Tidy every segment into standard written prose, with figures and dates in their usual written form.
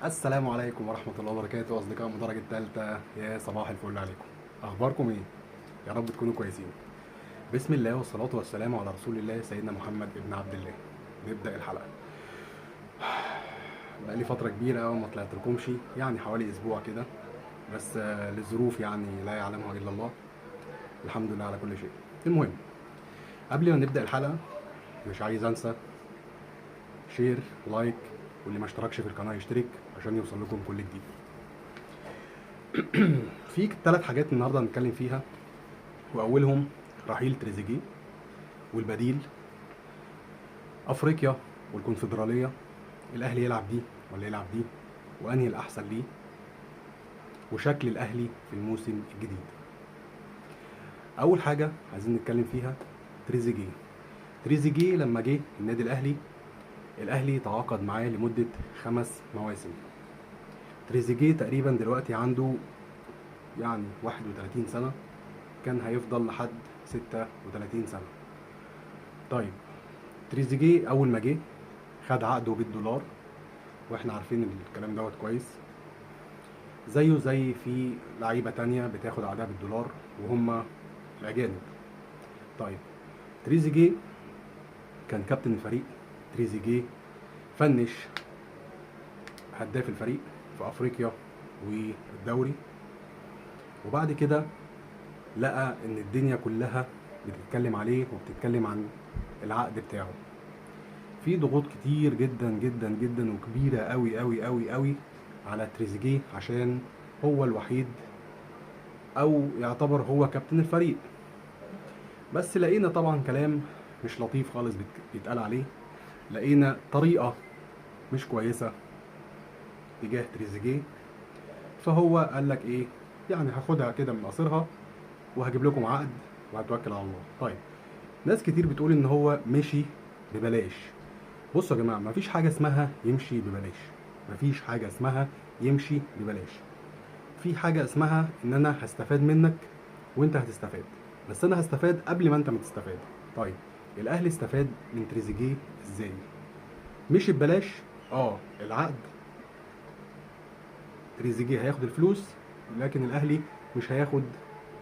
السلام عليكم ورحمة الله وبركاته أصدقاء المدرج الثالثة، يا صباح الفل عليكم. أخباركم إيه؟ يا رب تكونوا كويسين. بسم الله والصلاة والسلام على رسول الله سيدنا محمد ابن عبد الله. نبدأ الحلقة. بقالي فترة كبيرة وما طلعت لكمش، يعني حوالي أسبوع كده، بس للظروف يعني لا يعلمها إلا الله. الحمد لله على كل شيء. المهم، قبل ما نبدأ الحلقة مش عايز أنسى شير، لايك، واللي ما اشتركش في القناة يشترك عشان يوصل لكم كل جديد. في 3 حاجات النهارده هنتكلم فيها، واولهم رحيل تريزيجيه، والبديل، افريقيا والكونفدراليه، الاهلي يلعب دي ولا يلعب دي، وانهي الاحسن ليه، وشكل الاهلي في الموسم الجديد. اول حاجه عايزين نتكلم فيها تريزيجيه. تريزيجيه لما جه النادي الاهلي تعاقد معاه لمده 5 مواسم. تريزيجيه تقريبا دلوقتي عنده يعني 31 سنه، كان هيفضل لحد 36 سنه. طيب، تريزيجيه اول ما جه خد عقده بالدولار، واحنا عارفين الكلام دوت كويس. زيه زي في لعيبه تانية بتاخد عقدها بالدولار وهم الاجانب. طيب، تريزيجيه كان كابتن الفريق. تريزيجيه فنش هداف الفريق في افريقيا والدوري. وبعد كده لقى ان الدنيا كلها بتتكلم عليه وبتتكلم عن العقد بتاعه. في ضغوط كتير جدا جدا جدا وكبيره قوي قوي قوي قوي على تريزيجيه، عشان هو الوحيد او يعتبر هو كابتن الفريق. بس لقينا طبعا كلام مش لطيف خالص بيتقال عليه، لقينا طريقه مش كويسه تجاه تريزيجيه. فهو قال لك ايه، يعني هاخدها كده من قصرها وهجيب لكم عقد وهتوكل على الله. طيب، ناس كتير بتقول ان هو مشي ببلاش. بصوا يا جماعه، مفيش حاجه اسمها يمشي ببلاش. مفيش حاجه اسمها يمشي ببلاش. في حاجه اسمها ان انا هستفاد منك وانت هتستفاد، بس انا هستفاد قبل ما انت ما تستفاد. طيب، الاهلي استفاد من تريزيجيه ازاي؟ مشي ببلاش. العقد تريزيجيه هياخد الفلوس، لكن الاهلي مش هياخد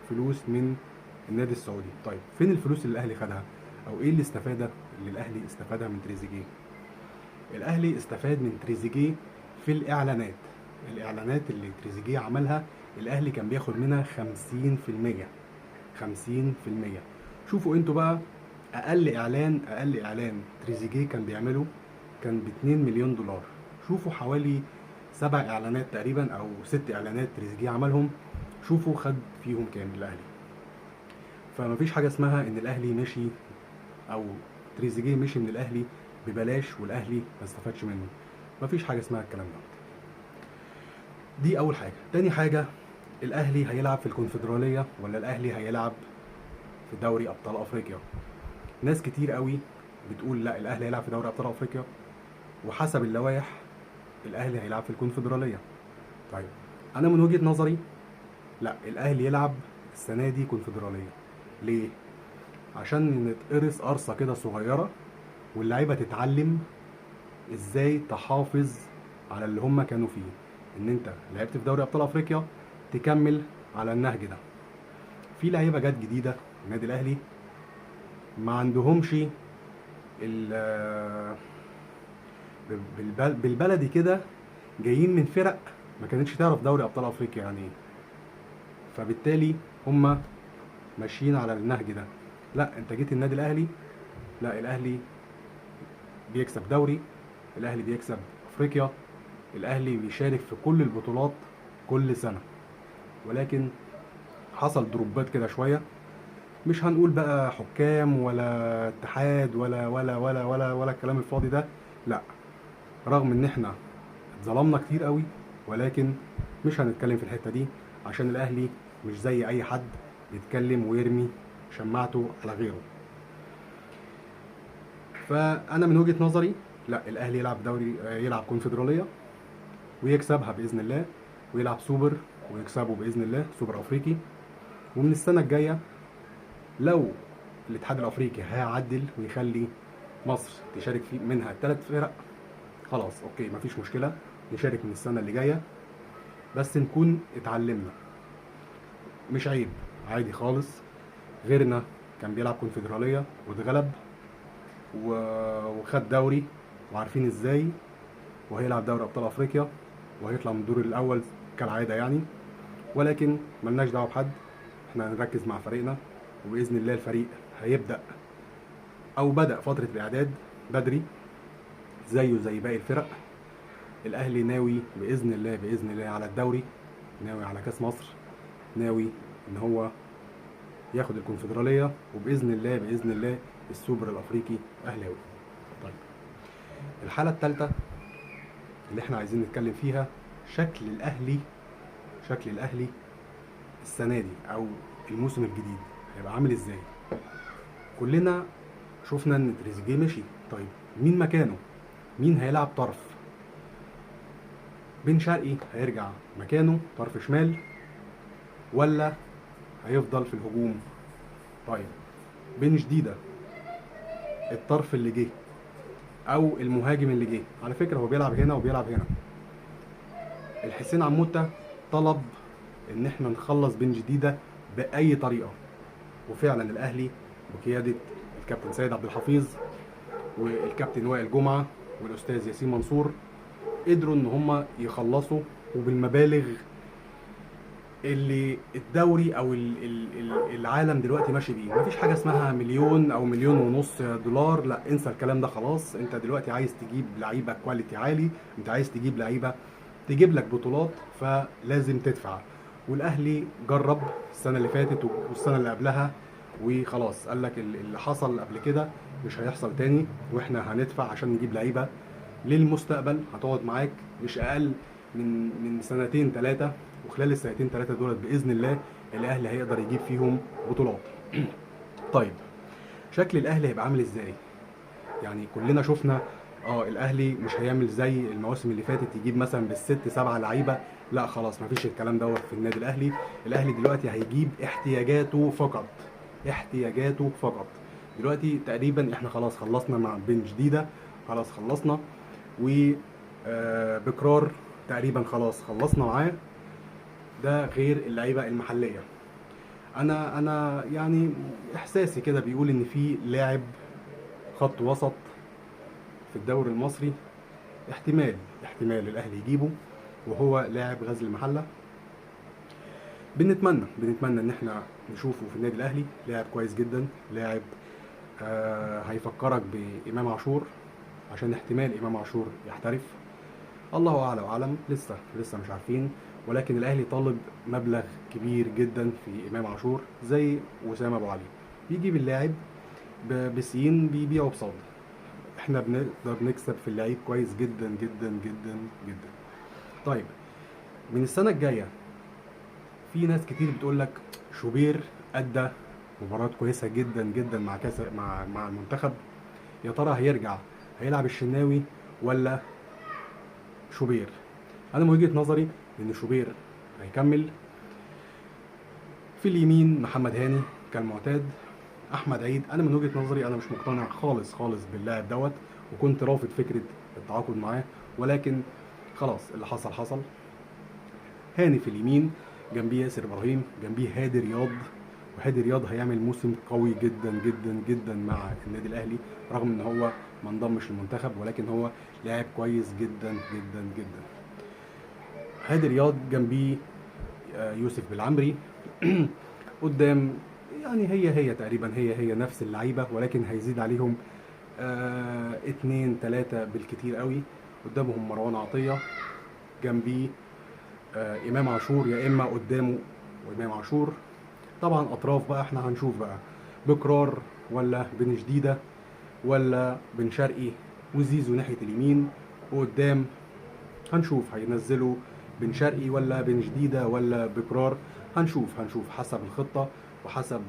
فلوس من النادي السعودي. طيب، فين الفلوس اللي الاهلي خدها؟ او ايه الاستفاده اللي الاهلي استفادها من تريزيجيه؟ الاهلي استفاد من تريزيجيه في الاعلانات. الاعلانات اللي تريزيجيه عملها الاهلي كان بياخد منها 50%. 50%. شوفوا انتوا بقى، اقل اعلان تريزيجيه كان بيعمله كان ب 2 مليون دولار. شوفوا حوالي 7 اعلانات تقريبا او 6 اعلانات تريزيجيه عملهم، شوفوا خد فيهم كام الاهلي. فمفيش حاجه اسمها ان الاهلي مشي او تريزيجيه مشي من الاهلي ببلاش والاهلي ما استفادش منه. مفيش حاجه اسمها الكلام ده. دي اول حاجه. تاني حاجه، الاهلي هيلعب في الكونفدراليه ولا الاهلي هيلعب في دوري ابطال افريقيا؟ ناس كتير قوي بتقول لا، الاهلي هيلعب في دوري ابطال افريقيا، وحسب اللوائح الاهلي هيلعب في الكونفدراليه. طيب، انا من وجهه نظري لا، الاهلي يلعب السنه دي كونفدراليه. ليه؟ عشان نتقرص قرصه كده صغيره، واللعيبه تتعلم ازاي تحافظ على اللي هم كانوا فيه. ان انت لعبت في دوري ابطال افريقيا تكمل على النهج ده. في لعيبه جت جديده النادي الاهلي ما عندهمش بالبلدي كده، جايين من فرق ما كانتش تعرف دوري ابطال افريقيا يعني ايه. فبالتالي هم ماشيين على النهج ده. لا، انت جيت النادي الاهلي، لا، الاهلي بيكسب دوري، الاهلي بيكسب افريقيا، الاهلي بيشارك في كل البطولات كل سنه. ولكن حصل دروبات كده شويه، مش هنقول بقى حكام ولا اتحاد ولا الكلام الفاضي ده. لا، رغم ان احنا اتظلمنا كتير قوي، ولكن مش هنتكلم في الحته دي، عشان الاهلي مش زي اي حد بيتكلم ويرمي شماعته على غيره. فانا من وجهه نظري لا، الاهلي يلعب دوري، يلعب كونفدراليه ويكسبها باذن الله، ويلعب سوبر ويكسبه باذن الله، سوبر افريقي. ومن السنه الجايه لو الاتحاد الافريقي هيعدل ويخلي مصر تشارك في منها 3 فرق، خلاص اوكي، مفيش مشكله، نشارك من السنه اللي جايه، بس نكون اتعلمنا. مش عيب، عادي خالص. غيرنا كان بيلعب كونفدراليه واتغلب وخد دوري، وعارفين ازاي، وهيلعب دوري ابطال افريقيا وهيطلع من الدور الاول كالعاده يعني. ولكن ملناش دعوه بحد، احنا هنركز مع فريقنا، وباذن الله الفريق هيبدا او بدا فتره الاعداد بدري زيه زي باقي الفرق. الاهلي ناوي باذن الله باذن الله على الدوري، ناوي على كاس مصر، ناوي ان هو ياخد الكونفدراليه، وباذن الله باذن الله السوبر الافريقي اهلاوي. طيب، الحاله الثالثه اللي احنا عايزين نتكلم فيها شكل الاهلي. شكل الاهلي السنه دي او الموسم الجديد هيبقى عامل ازاي؟ كلنا شفنا ان تريزيجيه مشي. طيب مين مكانه؟ مين هيلعب طرف؟ بن شرقي هيرجع مكانه طرف شمال ولا هيفضل في الهجوم؟ طيب بن جديدة الطرف اللي جه او المهاجم اللي جه، على فكره هو بيلعب هنا وبيلعب هنا. الحسين عموته طلب ان احنا نخلص بن جديدة باي طريقه، وفعلا الاهلي بقياده الكابتن سيد عبد الحفيظ والكابتن وائل جمعه والاستاذ ياسين منصور قدروا ان هم يخلصوا، وبالمبالغ اللي الدوري او العالم دلوقتي ماشي بيه. مفيش حاجه اسمها مليون او مليون ونص دولار، لا انسى الكلام ده خلاص. انت دلوقتي عايز تجيب لعيبه كواليتي عالي، انت عايز تجيب لعيبه تجيب لك بطولات، فلازم تدفع. والاهلي جرب السنه اللي فاتت والسنه اللي قبلها وخلاص قال لك اللي حصل قبل كده مش هيحصل تاني، واحنا هندفع عشان نجيب لعيبه للمستقبل هتقعد معاك مش اقل من سنتين ثلاثه، وخلال السنتين ثلاثه دولت باذن الله الاهلي هيقدر يجيب فيهم بطولات. طيب شكل الاهلي هيبقى عامل ازاي؟ يعني كلنا شفنا الاهلي مش هيعمل زي المواسم اللي فاتت يجيب مثلا بالست سبعه لعيبه، لا خلاص مفيش الكلام دوت في النادي الاهلي. الاهلي دلوقتي هيجيب احتياجاته فقط، احتياجاته فقط. دلوقتي تقريبا احنا خلاص خلصنا مع بن جديده، خلاص خلصنا، و بكرار تقريبا خلاص خلصنا معاه. ده غير اللعيبه المحليه. انا يعني احساسي كده بيقول ان في لاعب خط وسط في الدوري المصري احتمال الاهلي يجيبه، وهو لاعب غزل المحله. بنتمنى ان احنا نشوفه في النادي الاهلي. لاعب كويس جدا، لاعب هيفكرك بامام عاشور، عشان احتمال امام عاشور يحترف. الله اعلى واعلم، لسه مش عارفين. ولكن الاهلي طالب مبلغ كبير جدا في امام عاشور، زي وسام ابو علي بيجيب اللاعب بسين بيبيعه بصاد. احنا بنقدر نكسب في اللعيب كويس جدا جدا جدا جدا. طيب من السنه الجايه في ناس كتير بتقول لك شوبير ادى مباراه كويسه جدا جدا مع كاس مع المنتخب، يا ترى هيرجع هيلعب الشناوي ولا شوبير؟ انا من وجهه نظري ان شوبير هيكمل. في اليمين محمد هاني كالمعتاد. احمد عيد انا من وجهه نظري انا مش مقتنع خالص باللاعب دوت، وكنت رافض فكره التعاقد معاه، ولكن خلاص اللي حصل حصل. هاني في اليمين، جنبيه ياسر ابراهيم، جنبيه هادي رياض، وهادي رياض هيعمل موسم قوي جدا جدا جدا مع النادي الاهلي، رغم ان هو ما انضمش للمنتخب، ولكن هو لاعب كويس جدا جدا جدا. هادي رياض جنبيه يوسف بالعمري. قدام يعني هي تقريبا هي نفس اللعيبه، ولكن هيزيد عليهم 2 3 بالكتير قوي. قدامهم مروان عطيه، جنبيه امام عاشور، يا اما قدامه وامام عاشور. طبعا اطراف بقى احنا هنشوف بقى بكرار ولا بن جديده ولا بن شرقي وزيزو ناحيه اليمين، وقدام هنشوف هينزلوا بن شرقي ولا بن جديده ولا بكرار. هنشوف حسب الخطه وحسب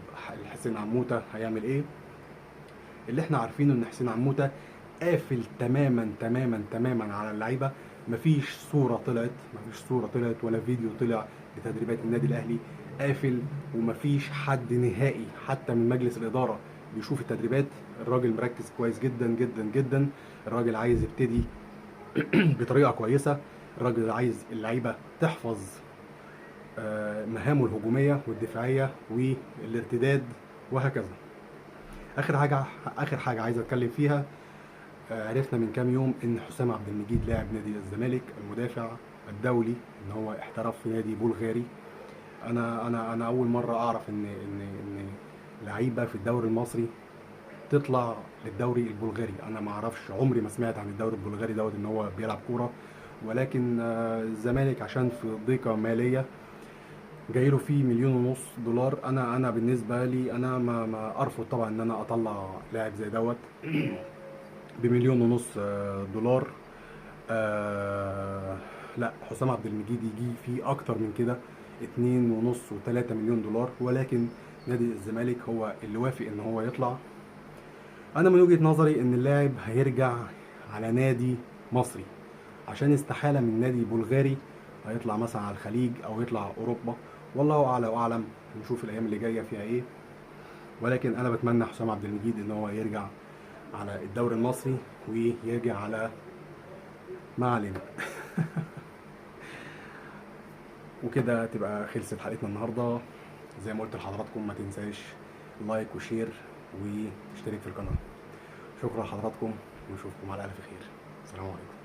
الحسين عموته هيعمل ايه. اللي احنا عارفينه ان حسين عموته قافل تماما تماما تماما على اللعيبه. مفيش صوره طلعت ولا فيديو طلع لتدريبات النادي الاهلي قافل، ومفيش حد نهائي حتى من مجلس الاداره بيشوف التدريبات. الراجل مركز كويس جدا جدا جدا، الراجل عايز يبتدي بطريقه كويسه. الراجل عايز اللعيبه تحفظ مهامه الهجوميه والدفاعيه والارتداد وهكذا. اخر حاجه عايز اتكلم فيها، عرفنا من كام يوم ان حسام عبد المجيد لاعب نادي الزمالك المدافع الدولي ان هو احترف في نادي بلغاري. انا اول مره اعرف ان لعيبه في الدوري المصري تطلع للدوري البلغاري. انا ما اعرفش، عمري ما سمعت عن الدوري البلغاري دوت ان هو بيلعب كوره، ولكن الزمالك عشان في ضيقه ماليه جاي له فيه 1,500,000 دولار. انا بالنسبه لي انا ما ارفض طبعا ان انا اطلع لاعب زي دوت ب1,500,000 دولار. آه لا، حسام عبد المجيد يجي فيه اكتر من كده، 2.5 و3 مليون دولار، ولكن نادي الزمالك هو اللي وافق ان هو يطلع. انا من وجهة نظري ان اللاعب هيرجع على نادي مصري، عشان استحالة من نادي بلغاري هيطلع مثلا على الخليج او يطلع اوروبا. والله اعلى واعلم، نشوف الايام اللي جاية فيها ايه. ولكن انا بتمنى حسام عبد المجيد ان هو يرجع على الدوري المصري ويرجع على، ما علينا. وكده تبقى خلصت حلقتنا النهارده. زي ما قلت لحضراتكم ما تنساش لايك وشير واشترك في القناة. شكرا لحضراتكم ونشوفكم على الف خير. السلام عليكم.